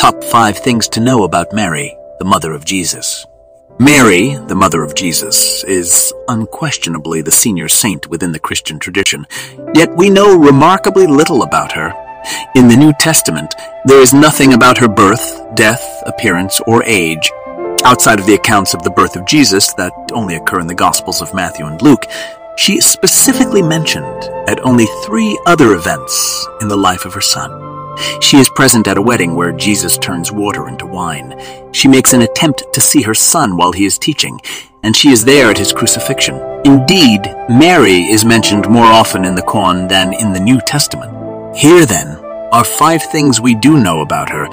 Top 5 things to know about Mary, the mother of Jesus. Mary, the mother of Jesus, is unquestionably the senior saint within the Christian tradition, yet we know remarkably little about her. In the New Testament, there is nothing about her birth, death, appearance, or age. Outside of the accounts of the birth of Jesus that only occur in the Gospels of Matthew and Luke, she is specifically mentioned at only 3 other events in the life of her son. She is present at a wedding where Jesus turns water into wine. She makes an attempt to see her son while he is teaching, and she is there at his crucifixion. Indeed, Mary is mentioned more often in the Quran than in the New Testament. Here, then, are 5 things we do know about her.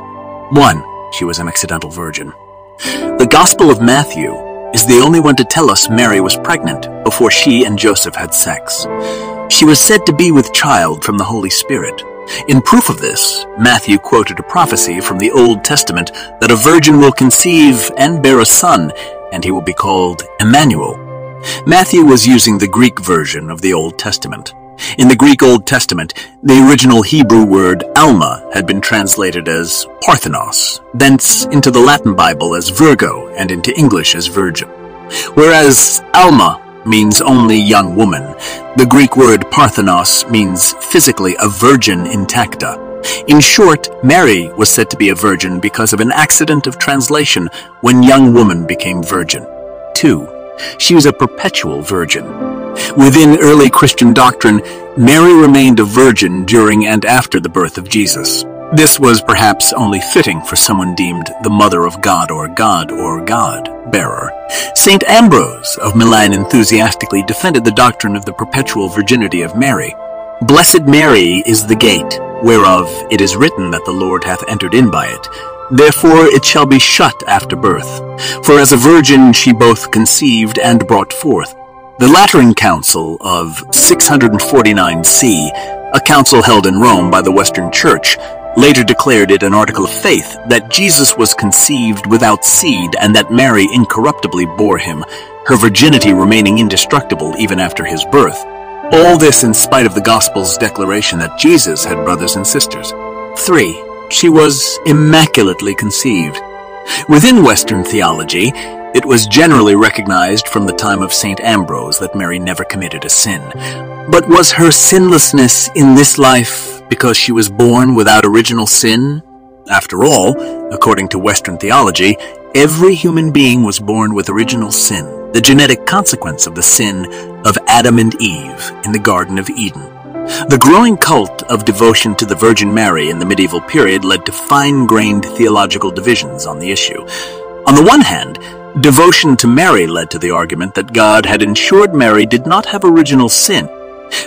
1. She was an accidental virgin. The Gospel of Matthew is the only one to tell us Mary was pregnant before she and Joseph had sex. She was said to be with child from the Holy Spirit. In proof of this, Matthew quoted a prophecy from the Old Testament that a virgin will conceive and bear a son, and he will be called Emmanuel. Matthew was using the Greek version of the Old Testament. In the Greek Old Testament, the original Hebrew word Alma had been translated as Parthenos, thence into the Latin Bible as Virgo and into English as Virgin. Whereas Alma means only young woman, the Greek word Parthenos means physically a virgin intacta. In short, Mary was said to be a virgin because of an accident of translation when young woman became virgin. 2. She was a perpetual virgin. Within early Christian doctrine, Mary remained a virgin during and after the birth of Jesus. This was perhaps only fitting for someone deemed the mother of God or God-bearer. Saint Ambrose of Milan enthusiastically defended the doctrine of the perpetual virginity of Mary. Blessed Mary is the gate, whereof it is written that the Lord hath entered in by it. Therefore it shall be shut after birth. For as a virgin she both conceived and brought forth. The Lateran Council of 649 C, a council held in Rome by the Western Church, later declared it an article of faith that Jesus was conceived without seed and that Mary incorruptibly bore him, her virginity remaining indestructible even after his birth. All this in spite of the Gospel's declaration that Jesus had brothers and sisters. 3. She was immaculately conceived. Within Western theology, it was generally recognized from the time of St. Ambrose that Mary never committed a sin. But was her sinlessness in this life because she was born without original sin? After all, according to Western theology, every human being was born with original sin, the genetic consequence of the sin of Adam and Eve in the Garden of Eden. The growing cult of devotion to the Virgin Mary in the medieval period led to fine-grained theological divisions on the issue. On the one hand, devotion to Mary led to the argument that God had ensured Mary did not have original sin.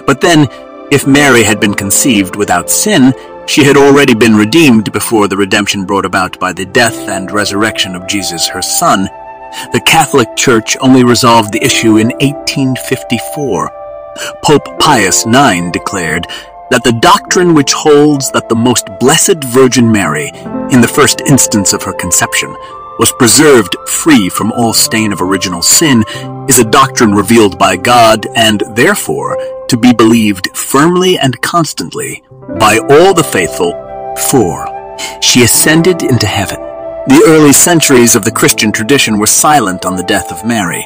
But then, if Mary had been conceived without sin, she had already been redeemed before the redemption brought about by the death and resurrection of Jesus, her son. The Catholic Church only resolved the issue in 1854. Pope Pius IX declared that the doctrine which holds that the most blessed Virgin Mary, in the first instance of her conception, was preserved free from all stain of original sin, is a doctrine revealed by God and, therefore, to be believed firmly and constantly by all the faithful. 4. She ascended into heaven. The early centuries of the Christian tradition were silent on the death of Mary,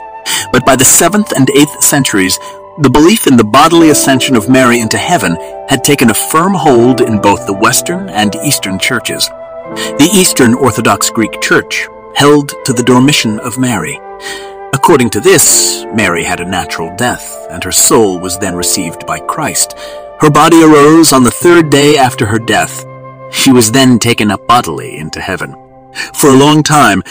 but by the 7th and 8th centuries, the belief in the bodily ascension of Mary into heaven had taken a firm hold in both the Western and Eastern churches. The Eastern Orthodox Greek Church held to the dormition of Mary. According to this, Mary had a natural death, and her soul was then received by Christ. Her body arose on the 3rd day after her death. She was then taken up bodily into heaven. For a long time,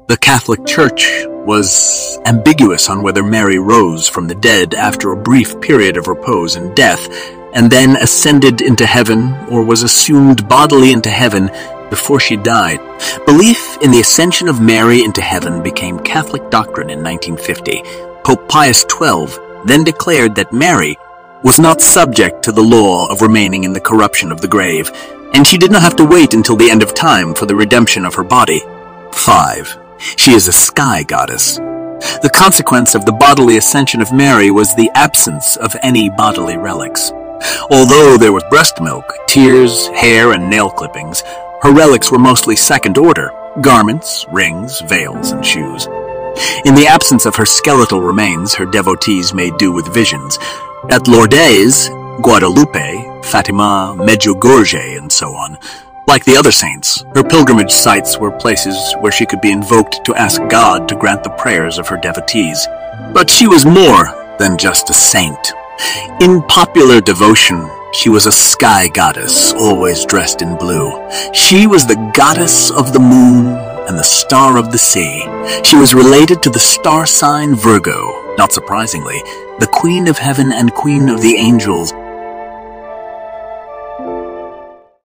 the Catholic Church was ambiguous on whether Mary rose from the dead after a brief period of repose and death, and then ascended into heaven or was assumed bodily into heaven before she died. Belief in the ascension of Mary into heaven became Catholic doctrine in 1950. Pope Pius XII then declared that Mary was not subject to the law of remaining in the corruption of the grave, and she did not have to wait until the end of time for the redemption of her body. 5. She is a sky goddess. The consequence of the bodily ascension of Mary was the absence of any bodily relics. Although there was breast milk, tears, hair, and nail clippings, Her relics were mostly second order: garments, rings, veils, and shoes. In the absence of her skeletal remains, her devotees made do with visions. At Lourdes, Guadalupe, Fatima, Medjugorje, and so on. Like the other saints, her pilgrimage sites were places where she could be invoked to ask God to grant the prayers of her devotees. But she was more than just a saint. In popular devotion, she was a sky goddess, always dressed in blue. She was the goddess of the moon and the star of the sea. She was related to the star sign Virgo. Not surprisingly, the Queen of Heaven and Queen of the Angels